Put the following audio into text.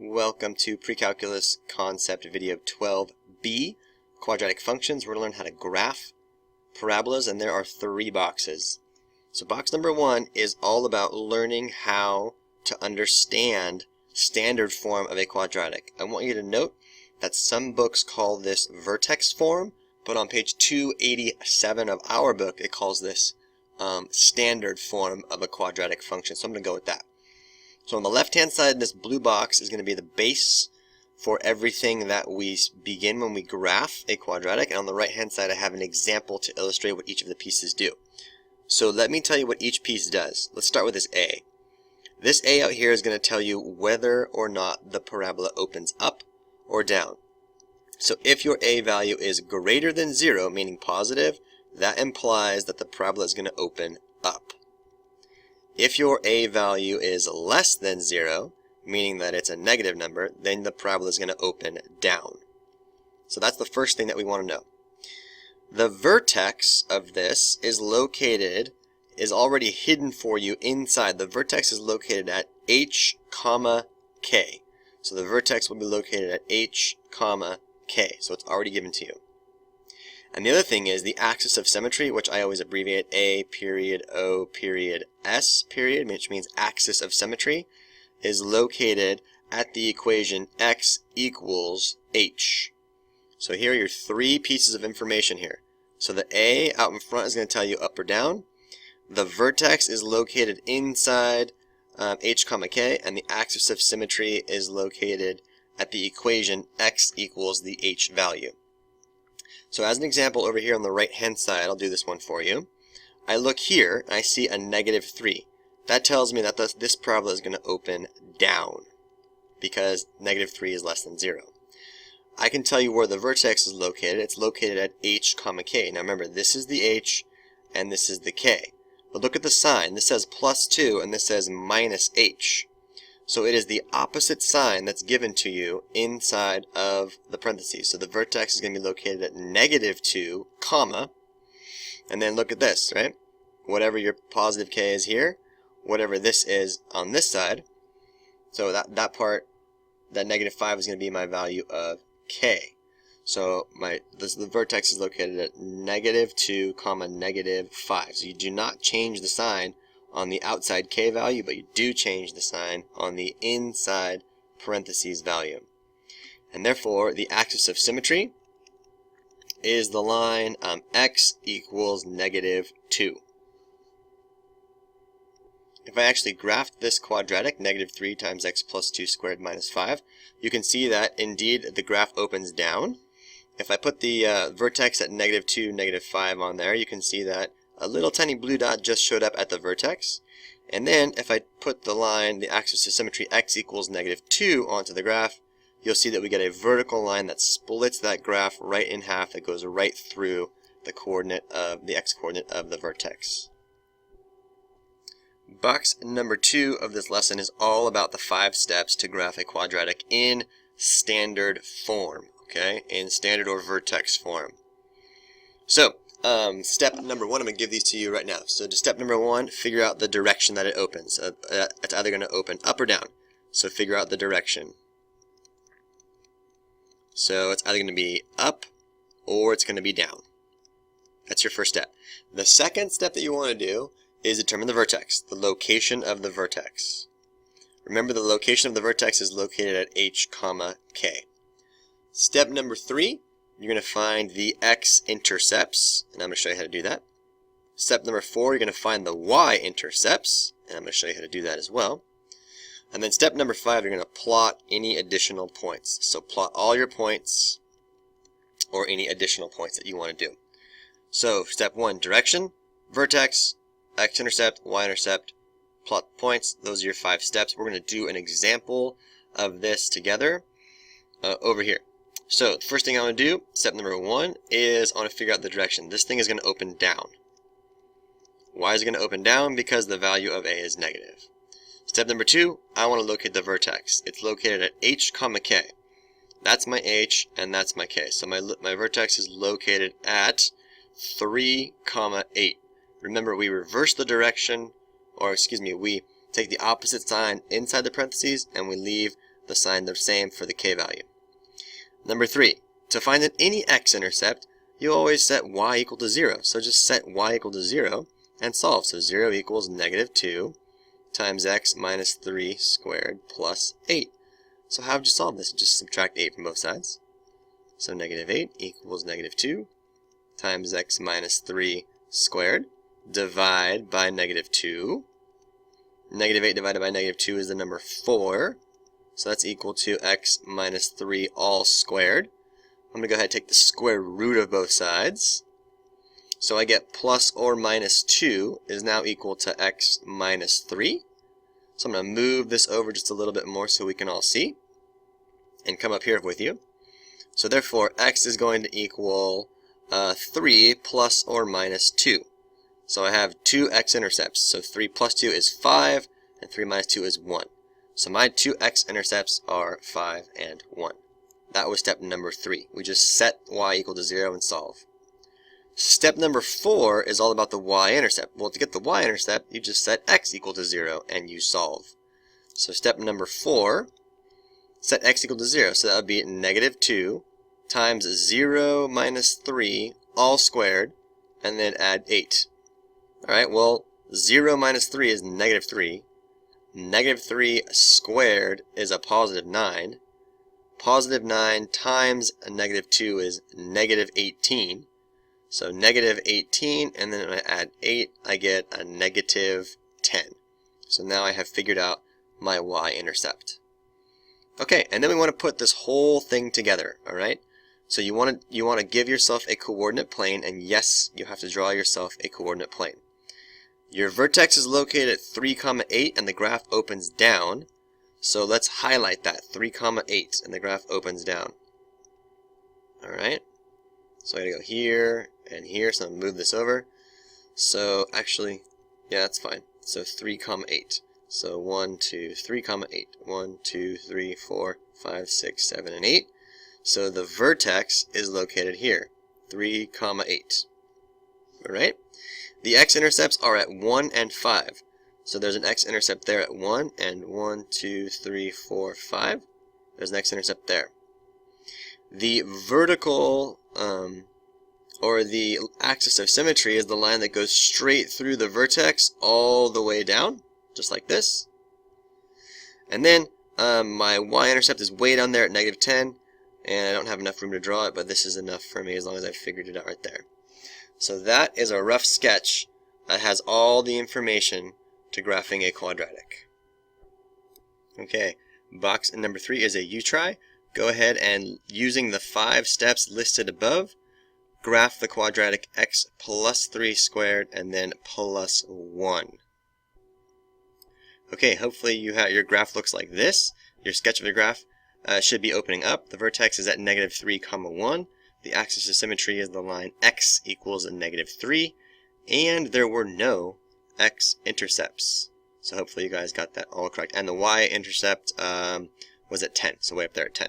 Welcome to Precalculus Concept video 12b, quadratic functions. We're going to learn how to graph parabolas, and there are 3 boxes. So box number 1 is all about learning how to understand standard form of a quadratic. I want you to note that some books call this vertex form, but on page 287 of our book it calls this standard form of a quadratic function. So I'm going to go with that. So on the left hand side, this blue box is going to be the base for everything that we begin when we graph a quadratic, and on the right hand side I have an example to illustrate what each of the pieces do. So let me tell you what each piece does. Let's start with this A. This A out here is going to tell you whether or not the parabola opens up or down. So if your A value is greater than 0, meaning positive, that implies that the parabola is going to open up. If your A value is less than 0, meaning that it's a negative number, then the parabola is going to open down. So that's the first thing that we want to know. The vertex of this is already hidden for you inside. The vertex is located at h, k. So the vertex will be located at h, k. So it's already given to you. And the other thing is the axis of symmetry, which I always abbreviate A period O period S period, which means axis of symmetry, is located at the equation x equals h. So here are your 3 pieces of information here. So the A out in front is going to tell you up or down. The vertex is located inside h, k, and the axis of symmetry is located at the equation x equals the h value. So as an example over here on the right hand side, I'll do this one for you. I look here and I see a -3. That tells me that this parabola is going to open down because -3 is less than 0. I can tell you where the vertex is located. It's located at h, k. Now remember, this is the h and this is the k. But look at the sign. This says +2 and this says -h. So it is the opposite sign that's given to you inside of the parentheses. So the vertex is going to be located at -2, comma, and then look at this, right? Whatever your positive k is here, whatever this is on this side, so that part, that -5 is going to be my value of k. So the vertex is located at -2, comma, -5. So you do not change the sign on the outside k value, but you do change the sign on the inside parentheses value. And therefore, the axis of symmetry is the line x equals -2. If I actually graphed this quadratic, -3 times x plus 2 squared minus 5, you can see that indeed the graph opens down. If I put the vertex at -2, -5 on there, you can see that a little tiny blue dot just showed up at the vertex. And then if I put the line, the axis of symmetry x equals -2 onto the graph, you'll see that we get a vertical line that splits that graph right in half, that goes right through the x coordinate of the vertex. Box number 2 of this lesson is all about the 5 steps to graph a quadratic in standard form, okay? In standard or vertex form. So, step number 1, I'm going to give these to you right now. So to step number 1, figure out the direction that it opens. It's either going to open up or down. So figure out the direction. So it's either going to be up or it's going to be down. That's your first step. The second step that you want to do is determine the vertex, the location of the vertex. Remember, the location of the vertex is located at h, k. Step number 3, you're going to find the x-intercepts, and I'm going to show you how to do that. Step number 4, you're going to find the y-intercepts, and I'm going to show you how to do that as well. And then step number 5, you're going to plot any additional points. So plot all your points or any additional points that you want to do. So step 1, direction, vertex, x-intercept, y-intercept, plot points. Those are your 5 steps. We're going to do an example of this together over here. So the first thing I want to do, step number 1, is I want to figure out the direction. This thing is going to open down. Why is it going to open down? Because the value of A is negative. Step number 2, I want to locate the vertex. It's located at h, k. That's my h and that's my k. So my vertex is located at 3, 8. Remember, we reverse the direction, or excuse me, we take the opposite sign inside the parentheses and we leave the sign the same for the k value. Number 3, to find any x-intercept, you always set y equal to 0. So just set y equal to 0 and solve. So 0 equals negative 2 times x minus 3 squared plus 8. So how would you solve this? Just subtract 8 from both sides. So negative 8 equals negative 2 times x minus 3 squared. Divide by negative 2. Negative 8 divided by negative 2 is the number 4. So that's equal to x minus 3 all squared. I'm going to go ahead and take the square root of both sides. So I get plus or minus 2 is now equal to x minus 3. So I'm going to move this over just a little bit more so we can all see. And come up here with you. So therefore x is going to equal 3 plus or minus 2. So I have two x-intercepts. So 3 plus 2 is 5, and 3 minus 2 is 1. So my two x-intercepts are 5 and 1. That was step number 3. We just set y equal to 0 and solve. Step number 4 is all about the y-intercept. Well, to get the y-intercept, you just set x equal to 0 and you solve. So step number 4, set x equal to 0. So that would be negative 2 times 0 minus 3 all squared, and then add 8. Alright, well, 0 minus 3 is negative 3. Negative 3 squared is a positive 9. Positive 9 times a negative 2 is negative 18. So negative 18, and then when I add 8, I get a negative 10. So now I have figured out my y-intercept. Okay, and then we want to put this whole thing together, alright? So you want to give yourself a coordinate plane, and yes, you have to draw yourself a coordinate plane. Your vertex is located at 3, 8, and the graph opens down. So let's highlight that, 3, 8, and the graph opens down. Alright, so I gotta go here and here, so I'm gonna move this over. So actually, yeah, that's fine. So 3, 8. So 1, 2, 3, 8. 1, 2, 3, 4, 5, 6, 7, and 8. So the vertex is located here, 3, 8. Alright? The x-intercepts are at 1 and 5. So there's an x-intercept there at 1, and 1, 2, 3, 4, 5. There's an x-intercept there. The vertical, or the axis of symmetry, is the line that goes straight through the vertex all the way down, just like this. And then my y-intercept is way down there at negative 10, and I don't have enough room to draw it, but this is enough for me as long as I've figured it out right there. So that is a rough sketch that has all the information to graphing a quadratic. Okay, box number 3 is a U-try. Go ahead and, using the 5 steps listed above, graph the quadratic x plus 3 squared and then plus 1. Okay, hopefully your graph looks like this. Your sketch of the graph should be opening up. The vertex is at negative 3, 1. The axis of symmetry is the line x equals a negative 3. And there were no x-intercepts. So hopefully you guys got that all correct. And the y-intercept was at 10, so way up there at 10.